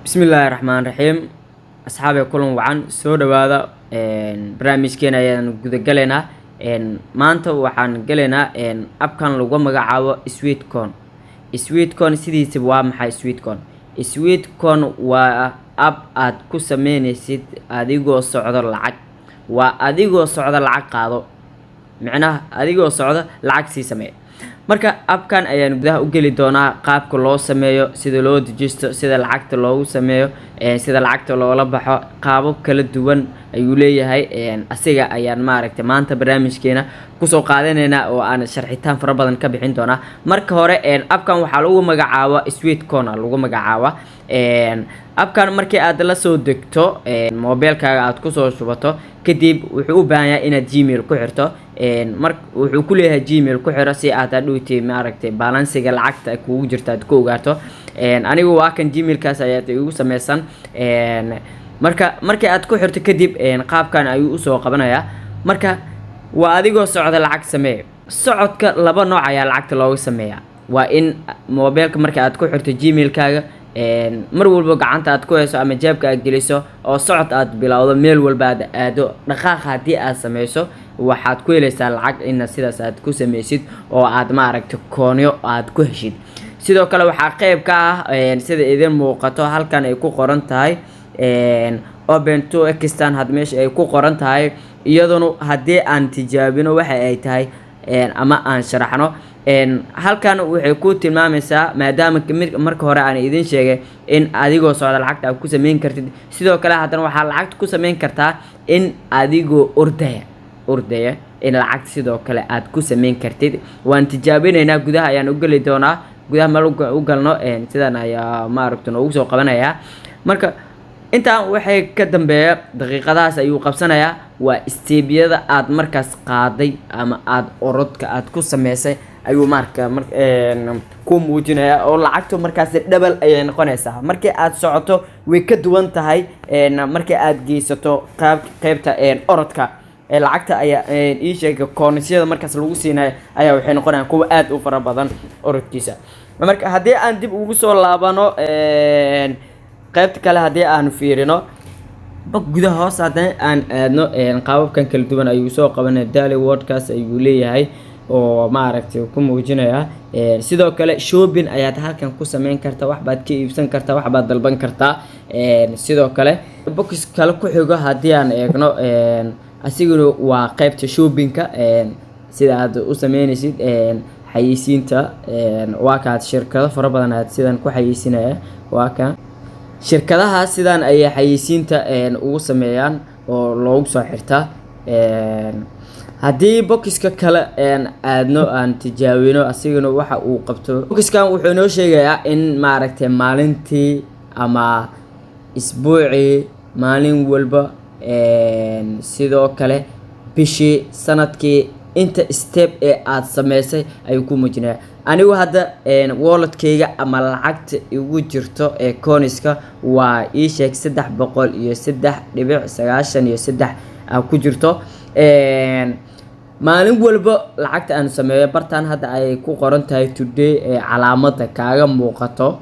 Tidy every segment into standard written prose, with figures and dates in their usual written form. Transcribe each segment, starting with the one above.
Bismillaahi Raxmaani Raxiim. Asxaabi kulan wacan soo dhawaada barnaamijkeena ayaan guda galeynaa. Maanta waxaan galeynaa abkan lagu magacaabo Sweetcorn. Sweetcorn sidiisa waa maxay Sweetcorn? Sweetcorn waa app aad ku sameynaysid adigoo socdo lacag. Waa adigoo socdo lacag qaado. Macnaha adigoo socdo lacag sii samee. Marka appkan ayaan gudaha u geli doonaa qaabka loo sameeyo, sida loo dejisto, sida lacagta loogu sameeyo, sida lacagta loola baxo, qaabab kala duwan ayuu leeyahay. Asiga ayaan maanta barnaamijkeena kusoo qaadanaynaa oo aan sharxitaan fara badan ka bixin doonaa. Marka hore appkan waxaa lagu magacaabaa Sweetcorn lagu magacaabaa. Appkan markii aad la soo degto mobilkaaga aad ku soo shubato kadib wuxuu u baahan yahay inaad Gmail ku xirto. Wuxuu ku leeyahay Gmail ku xiro si aad hadhowti balansiga lacagta kugu jirta aad ku ogaato. Anigu waa kan Gmailkaas ayaa igu sameysan. Markii aad ku xirto kadib qaabkan ayuu u soo qabanayaa. Marka waa adigoo socda lacag samee. Socodka laba nooc ayaa lacagta looga sameeyaa. Waa in mobilka markii aad ku xirto Gmailkaaga mar walba gacanta aad ku hayso ama jeebka aad geliso oo socod aad bilowdo meel walba aad aado dhaqaaq hadii aad sameyso waxaad ku helaysaa lacag in sidaas aad ku sameysid oo aad koonyo aad ku heshid. Sidoo kale waxaa qayb ka ah sida idin muuqato halkan ay ku qoran tahay open to extend had meesha ay ku qoran tahay iyaduna hadii aan tijaabino waxa ay tahay ama aan sharaxno halkan waxay ku tilmaamaysaa maadaama marka hore aan idin sheegay in adigoo socda lacagta aad ku sameyn kartid. Sidoo kale haddana waxaa lacagta ku sameyn kartaa in adigoo ordaya in lacag sidoo kale aad ku sameyn kartid. Waan tijaabinaynaa gudaha ayaan u gali doonaa. Gudaha ma u galno sidaan ayaa ugu soo qabanayaa. Marka intaan waxay ka dambeeya daqiiqadaas ayuu qabsanayaa. Waa steebyada aad markaas qaaday ama aad orodka aad ku sameysay ayuu ku muujinayaa oo lacagtu markaas double ay noqonaysaa. Markii aad socoto way ka duwan tahay markii aad geysato qaybta orodka lacagta ayaa ii sheegay koonisiyada markaas lagu siinayo ayaa waxay noqonayaan kuwa aad u fara badan orodkiisa. Marka hadii aan dib ugu soo laabano qaybta kale hadii aan fiirino gudaha hoos haddana aan aadno qaababkan kala duwan ayuu soo qabanaya. daily wordkaas ayuu leeyahay oo ku muujinaya. Sidoo kale shopping ayaad halkan ku sameyn kartaa, wax baad ka iibsan kartaa, wax baad dalban kartaa. Sidoo kale box kale ku xigo hadii aan eegno asiguna waa qaybta shoppingka sida aad u sameynaysid xayeysiinta waa ka shirkado fara badan aad sidan ku xayeysinaya. Waa ka shirkadaha sidan ay xayeysiinta ugu sameeyaan oo loogu soo xirtaa. Hadii boxka kale aadno aan tijaabino asiguna waxa uu qabto. Boxkan wuxuu noo sheegayaa in maalintii ama isbuucii maalin walba sidoo kale bishii sanadkii inta step ee aad sameysay ayuu ku muujinayaa. Anigu hadda walletkayga ama lacagta igu jirto coinska waa ii sheeg 303.93 ku jirto. maalin walba lacagta aan sameeyo bartaan hadda ay ku qoran tahay today calaamada kaaga muuqato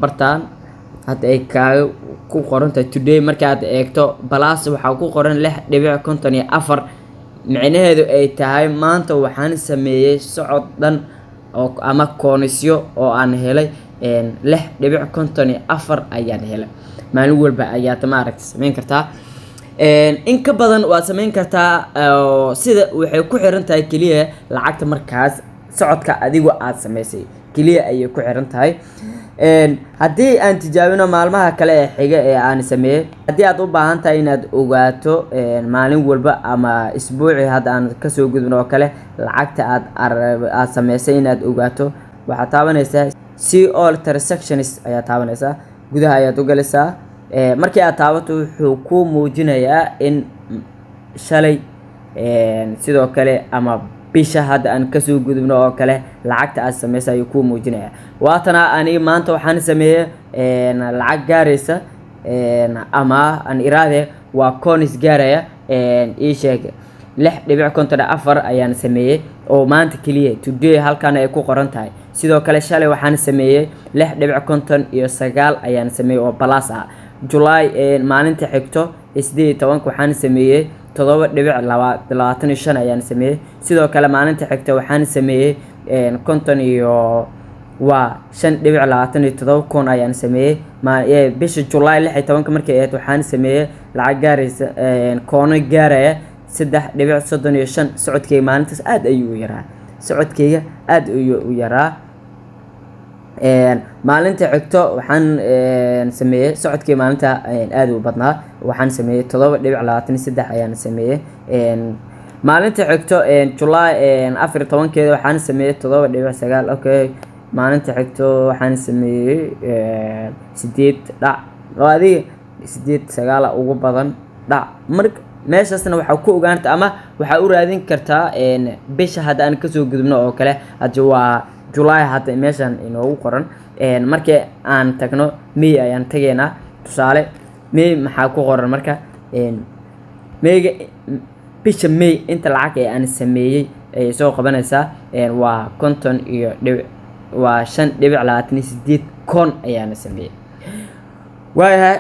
bartaan hadda ay kaaga ku qoran tahay today marka aad eegto plus waxa ku qoran 6.54 macnaheedu ay tahay maanta waxaan sameeyay socod dhan oo ama koonisyo oo aan helay 6.54 ayaan helay. maalin walba ayaad sameyn kartaa in ka badan waa sameyn kartaa sida waxay ku xiran tahay kaliya lacagta markaas socodka adigu aad sameysay kaliya ayay ku xiran tahay. hadii aan tijaabino maalmaha kale ee xiga ee aan sameeyay hadii aad u baahan tahay inaad ogaato maalin walba ama isbuuci hadda aan ka soo gudbino oo kale lacagta aad sameysay inaad ogaato waxaad taabanaysaa see all transactions ayaa taabanaysaa. gudaha ayaad u galaysaa. markii aad taabato wuxuu ku muujinayaa in shalay sidoo kale ama bisha hadda aan ka soo gudubno oo kale lacagta aad sameysay ayuu ku muujinayaa. waatana aniga maanta waxaan sameeyay lacag gaaraysa ama aan iraade waa coins gaaraya ii sheeg 6.54 ayaan sameeyey oo maanta keliya today halkan ay ku qoran tahay. sidoo kale shalay waxaan sameeyey 6.59 ayaan sameeyey oo plus ah. July maalinta xigto 18 waxaan sameeyey 7.25 ayaan sameeyey. sidoo kale maalinta xigta waxaan sameeyey 5.27 kun ayaan sameeyey. bisha July 16 markay ahayd waxaan sameeyey lacag gaaraysa koono gaaraya 3.35. socodkayga maalintaas aad ayuu u yaraa. maalinta xigto waxaan sameeyey socodkii maalinta aad u badnaa, waxaan sameeyey 7.23 ayaan sameeyey. maalinta xigto July 14 waxaan sameeyey 7.9. okay, maalinta xigto waxaan sameeyey 8 dhac oo adiga 8-9 ugu badan dhac. marka meeshaasna waxaa ku ogaanta ama waxaa u raadin kartaa bisha hadda aan kasoo gudubno oo kale. hadda waa July hadda meeshan inoogu qoran. markii aan tagno May ayaan tageynaa. tusaale May maxaa ku qoran marka Mayga bisha May inta lacag ee aan sameeyey ay soo qabanaysaa waa 5.28 kun ayaan sameeyey. waayahay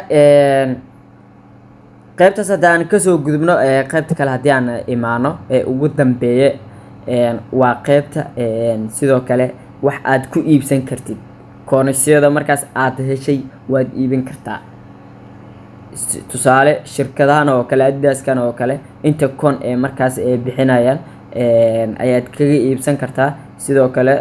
qaybtaas hadda aan kasoo gudubno qaybta kale haddii aan imaano ugu dambeeye waa qaybta sidoo kale wax aad ku iibsan kartid. koonasyada markaas aad heshay waad iibin kartaa. tusaale shirkadahan oo kale Adidaskan oo kale inta kon markaas ay bixinayaan ayaad kaga iibsan kartaa. sidoo kale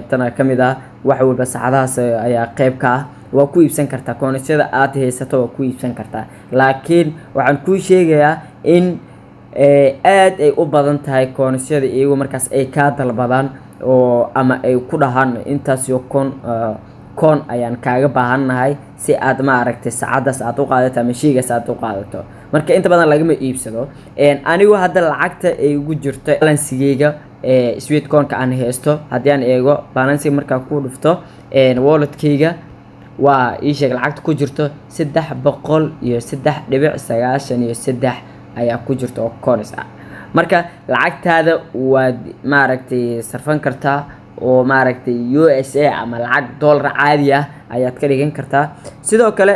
tana kamid ah wax walba saacadahaas ayaa qayb ka ah, waa ku iibsan kartaa. koonasyada aad haysato waa ku iibsan kartaa. laakiin waxaan kuu sheegayaa in aad ay u badan tahay koonasyada iyagu markaas ay ka dalbadaan oo ama ay ku dhahaan intaas iyo kon ayaan kaaga baahanahay si aad ma aragtay saacadaas aad u qaadato ama sheygaas aad u qaadato. marka inta badan lagama iibsado. anigu hadda lacagta ay ugu jirto balansigeyga Sweetcoin-ka aan haysto haddii aan eego balansiga markaa ku dhufto walletkeyga waa ii sheeg lacagta ku jirto 303.93 ayaa ku jirta oo coins ah. marka lacagtaada waad maaragtay sarfan kartaa oo maaragtay USA ama lacag dollar caadi ah ayaad ka dhigan kartaa. sidoo kale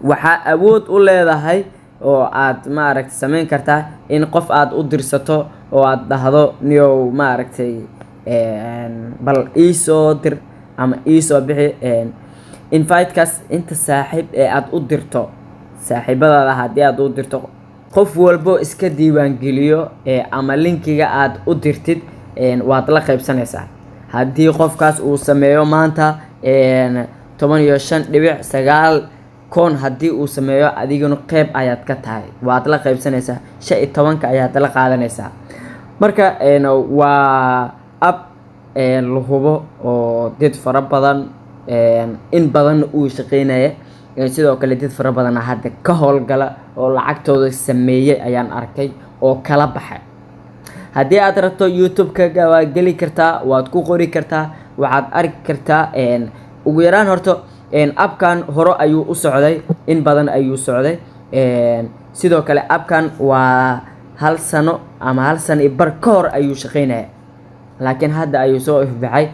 waxaa awood u leedahay oo aad maaragtay sameyn kartaa in qof aad u dirsato oo aad dhahdo niyow maaragtay bal iisoo dir ama iisoo bixi invite-kaas inta saaxiib aad u dirto saaxiibadaada haddii aad u dirto qof walbo iska diiwaangeliyo ama linkiga aad u dirtid waad la qaybsanaysaa. haddii qofkaas uu sameeyo maanta 15.9 kon haddii uu sameeyo adiguna qayb ayaad ka tahay, waad la qaybsanaysaa. 15 ayaad la qaadanaysaa. marka waa app la hubo oo dad fara badan in badan uu shaqeynaya. sidoo kale dad fara badan hadda ka howlgala oo lacagtooda sameeyay ayaan arkay oo kala baxay. haddii aad rabto YouTube-ka waa geli kartaa, waad ku qori kartaa, waxaad arki kartaa ugu yaraan horto appkan hore ayuu u socday, in badan ayuu socday. sidoo kale appkan waa 1 sano ama 1 sano bar ka hor ayuu shaqeynaya, laakiin hadda ayuu soo ifbaxay.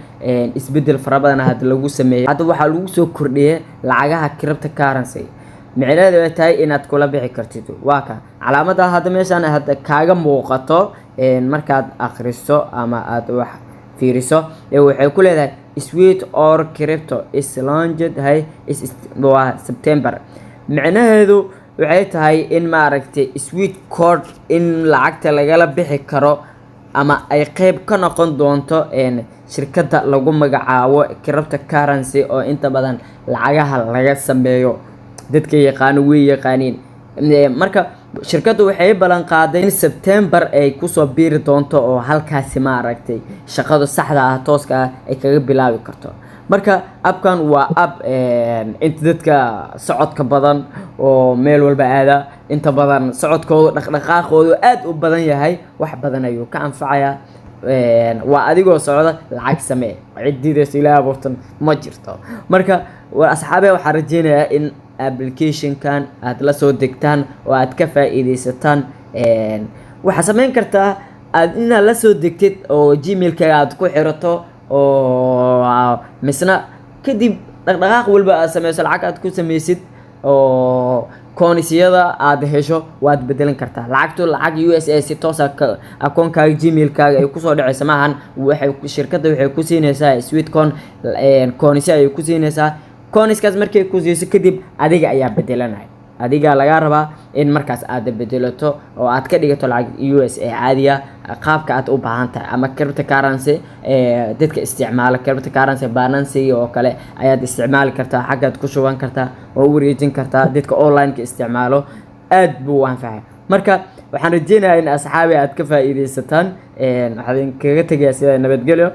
isbedel fara badan hadda lagu sameeyay. hadda waxaa lagu soo kordhiyay lacagaha cryptocurrency. micnaheedu ay tahay inaad kula bixi kartid. waa ka calaamada hadda meeshan hadda kaaga muuqato markaad akhriso ama aad wax fiiriso waxay ku leedahay Sweet or crypto is launched waa September. micnaheedu waxay tahay in maaragtay Sweetcoin in lacagta lagala bixi karo ama ay qayb ka noqon doonto shirkadda lagu magacaabo cryptocurrency oo inta badan lacagaha laga sameeyo. dadka yaqaan way yaqaaniin. marka shirkaddu waxay balan qaaday in September ay ku soo biiri doonto oo halkaasi maaragtay shaqada saxda ah tooska ah ay kaga bilaabi karto. marka appkan waa app inta dadka socodka badan oo meel walba aada inta badan socodkooda dhaqdhaqaaqooda aad u badan yahay, wax badan ayuu ka anfacayaa. waa adigoo socda lacag samee cidiidaas ilaa abuurtan ma jirto. marka asxaabe waxaan rajeynayaa in application-kan aad la soo degtaan oo aad ka faa'iideysataan waxaa samayn kartaa aad inaad la soo degtid oo gmailkaaga aad ku xirato oo misna kadib dhaqdhaqaaq walba aad sameyso lacag aad ku sameysid oo koonisiyada aad hesho waad bedelan kartaa lacagtu lacag USA si toos ah akoonkaaga gmailkaaga ay kusoo dhacaysa maahan shirkadda waxay ku siinaysaa Sweetcoin koonisyo ay ku siinaysaa kooniskaas markay ku siiso kadib adiga ayaa bedelanaya adiga laga rabaa in markaas aad bedelato oo aad ka dhigato lacag USA caadiya qaabka aad u baahan tahay ama cryptocurrency dadka isticmaala cryptocurrency Binance oo kale ayaad isticmaali kartaa xagaad ku shuban kartaa oo wareejin kartaa dadka online ka isticmaalo aad buu anfacay marka waxaan rajeynayaa in asxaabi aad ka faa'iideysataan waxaan kaga tagayaa sida nabadgelyo